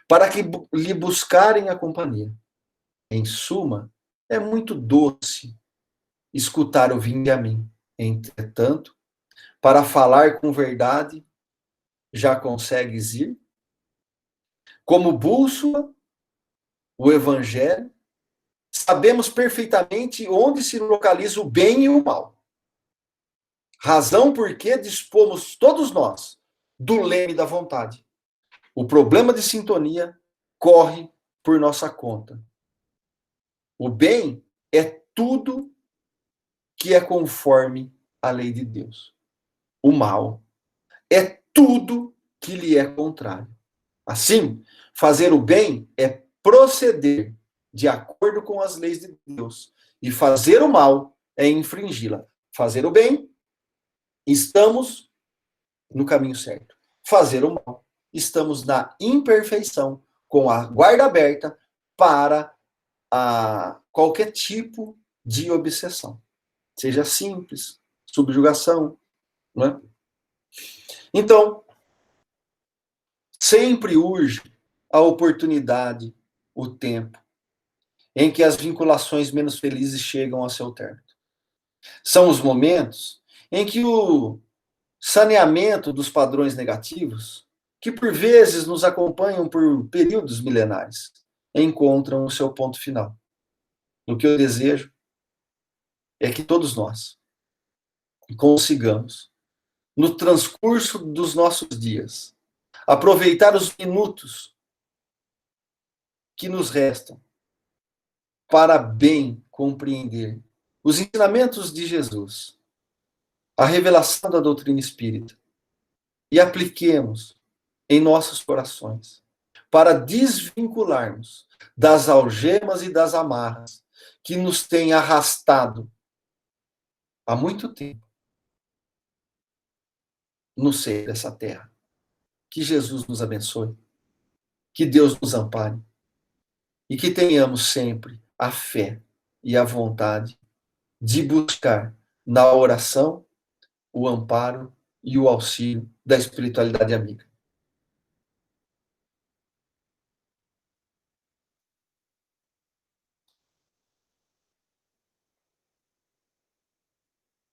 para que lhe buscarem a companhia. Em suma, é muito doce escutar o vinde a mim. Entretanto, para falar com verdade, já consegues ir? Como bússola, o evangelho, sabemos perfeitamente onde se localiza o bem e o mal. Razão por que dispomos todos nós do leme da vontade. O problema de sintonia corre por nossa conta. O bem é tudo que é conforme a lei de Deus. O mal é tudo que lhe é contrário. Assim, fazer o bem é proceder de acordo com as leis de Deus. E fazer o mal é infringi-la. Fazer o bem, estamos no caminho certo. Fazer o mal, estamos na imperfeição, com a guarda aberta para qualquer tipo de obsessão. Seja simples, subjugação, né? Então, sempre urge a oportunidade, o tempo, em que as vinculações menos felizes chegam ao seu término. São os momentos em que o saneamento dos padrões negativos, que por vezes nos acompanham por períodos milenares, encontram o seu ponto final. O que eu desejo é que todos nós consigamos, no transcurso dos nossos dias, aproveitar os minutos que nos restam para bem compreender os ensinamentos de Jesus, a revelação da doutrina espírita, e apliquemos em nossos corações para desvincularmos das algemas e das amarras que nos têm arrastado há muito tempo no seio dessa terra. Que Jesus nos abençoe, que Deus nos ampare e que tenhamos sempre a fé e a vontade de buscar na oração o amparo e o auxílio da espiritualidade amiga.